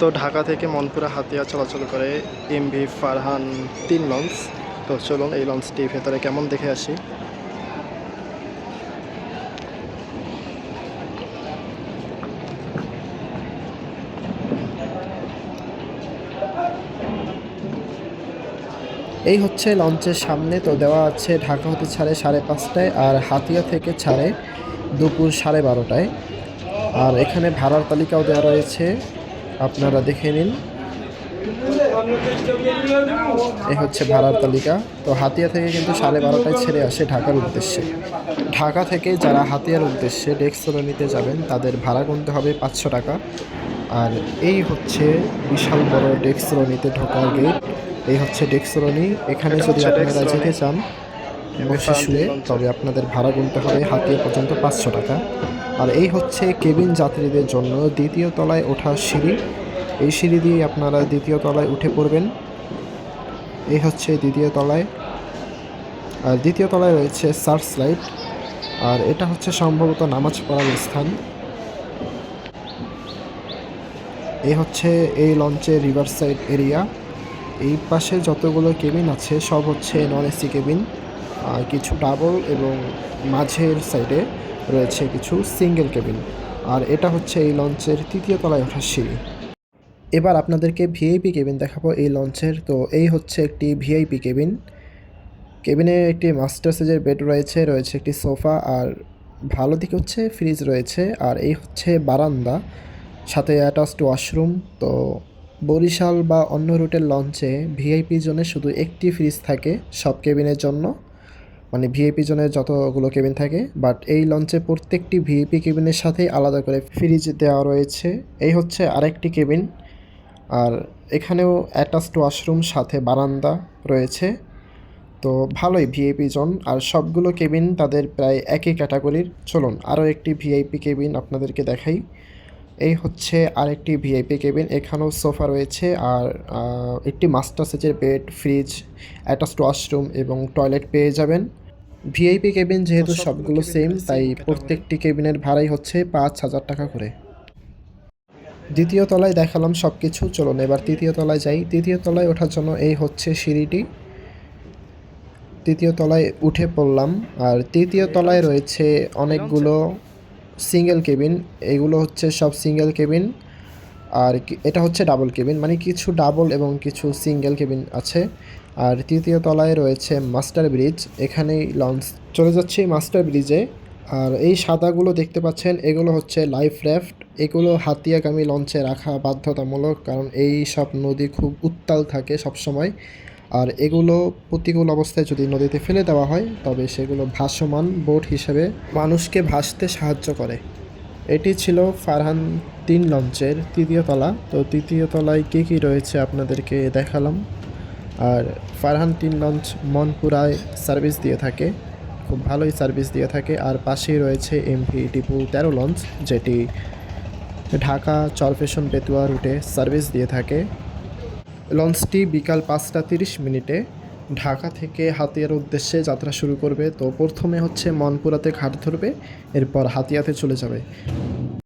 তো ঢাকা থেকে মনপুরা হাতিয়া চলাচল করে এমভি ফারহান 3 লঞ্চ। তো চলুন এই লঞ্চটি ভেতরে কেমন দেখে আসি। এই হচ্ছে লঞ্চের সামনে। তো দেওয়া আছে ঢাকা হতে ছাড়ে 5:30টায় আর হাতিয়া থেকে ছাড়ে দুপুর 12:30টায়। আর এখানে ভাড়ার তালিকাও দেওয়া রয়েছে, আপনারা দেখে নিন। এই হচ্ছে ভাড়ার তালিকা। তো হাতিয়া থেকে কিন্তু 12:30টায় ছেড়ে আসে ঢাকার উদ্দেশ্যে। ঢাকা থেকে যারা হাতিয়ার উদ্দেশ্যে ডেক্সোলনিতে যাবেন তাদের ভাড়া গুনতে হবে 500 টাকা। আর এই হচ্ছে বিশাল বড় ডেক্সোলনিতে ঢোকার গেট। এই হচ্ছে ডেক্সোলনি। এখানে যদি আপনারা যেতে চান বসে শুয়ে, তবে আপনাদের ভাড়া গুনতে হবে হাতিয়া পর্যন্ত 500 টাকা। আর এই হচ্ছে কেবিন যাত্রীদের জন্য দ্বিতীয় তলায় ওঠার সিঁড়ি। এই সিঁড়ি দিয়ে আপনারা দ্বিতীয় তলায় উঠে পড়বেন। এই হচ্ছে দ্বিতীয় তলায়। আর দ্বিতীয় তলায় রয়েছে সার্চ লাইট। আর এটা হচ্ছে সম্ভবত নামাজ পড়ার স্থান। এই হচ্ছে এই লঞ্চের রিভার সাইড এরিয়া। এই পাশে যতগুলো কেবিন আছে সব হচ্ছে নন এসি কেবিন, আর কিছু ডাবল এবং মাঝের সাইডে রয়েছে কিছু সিঙ্গেল কেবিন। আর এটা হচ্ছে এই লঞ্চের তৃতীয় তলায় ওঠার সিঁড়ি। এবার আপনাদেরকে ভিআইপি কেবিন দেখাবো এই লঞ্চের। তো এই হচ্ছে একটি ভিআইপি কেবিন। কেবিনে একটি মাস্টার সাইজের বেড রয়েছে, রয়েছে একটি সোফা, আর ভালো দিকে হচ্ছে ফ্রিজ রয়েছে। আর এই হচ্ছে বারান্দা, সাথে অ্যাটাচড ওয়াশরুম। তো বরিশাল বা অন্য রুটের লঞ্চে ভিআইপি জোনে শুধু একটি ফ্রিজ থাকে সব কেবিনের জন্য, মানে ভিআইপি জোনের যতগুলো কেবিন থাকে। বাট এই লঞ্চে প্রত্যেকটি ভিআইপি কেবিনের সাথেই আলাদা করে ফ্রিজ দেওয়া রয়েছে। এই হচ্ছে আরেকটি কেবিন। আর এখানেও অ্যাটাচড ওয়াশরুম সাথে বারান্দা রয়েছে। তো ভালোই ভিআইপি জোন। আর সবগুলো কেবিন তাদের প্রায় একই ক্যাটাগরির। চলুন আরও একটি ভিআইপি কেবিন আপনাদেরকে দেখাই। এই হচ্ছে আরেকটি ভিআইপি কেবিন। এখানেও সোফা রয়েছে, আর একটি মাস্টার সাইজের বেড, ফ্রিজ, অ্যাটাচড ওয়াশরুম এবং টয়লেট পেয়ে যাবেন। ভিআইপি কেবিন যেহেতু সবগুলো সেম, তাই প্রত্যেকটি কেবিনের ভাড়াই হচ্ছে 5,000 টাকা করে। দ্বিতীয় তলায় দেখালাম সব কিছু। চলুন এবার তৃতীয় তলায় যাই। তৃতীয় তলায় ওঠার জন্য এই হচ্ছে সিঁড়িটি। তৃতীয় তলায় উঠে পড়লাম। আর তৃতীয় তলায় রয়েছে অনেকগুলো সিঙ্গেল কেবিন। এগুলো হচ্ছে সব সিঙ্গেল কেবিন। আর এটা হচ্ছে ডাবল কেবিন, মানে কিছু ডাবল এবং কিছু সিঙ্গেল কেবিন আছে। আর তৃতীয় তলায় রয়েছে মাস্টার ব্রিজ। এখানেই লঞ্চ চলে যাচ্ছে মাস্টার ব্রিজে। আর এই সাদাগুলো দেখতে পাচ্ছেন, এগুলো হচ্ছে লাইফ র্যাফট। এগুলো হাতিয়াগামী লঞ্চে রাখা বাধ্যতামূলক, কারণ এই সব নদী খুব উত্তাল থাকে সবসময়। আর এগুলো প্রতিকূল অবস্থায় যদি নদীতে ফেলে দেওয়া হয় তবে সেগুলো ভাসমান বোট হিসেবে মানুষকে ভাসতে সাহায্য করে। এটি ছিল ফারহান 3 লঞ্চের তৃতীয় তলা। তো তৃতীয় তলায় কী কী রয়েছে আপনাদেরকে দেখালাম। আর ফারহান 3 লঞ্চ মনপুরায় সার্ভিস দিয়ে থাকে, খুব ভালোই সার্ভিস দিয়ে থাকে। আর পাশেই রয়েছে এমভি টিপু 13 লঞ্চ, যেটি ঢাকা চরফেশন বেতুয়া রুটে সার্ভিস দিয়ে থাকে। লঞ্চটি বিকাল 5:30 ঢাকা থেকে হাতিয়ার উদ্দেশ্যে যাত্রা শুরু করবে। তো প্রথমে হচ্ছে মনপুরাতে ঘাট ধরবে, এরপর হাতিয়াতে চলে যাবে।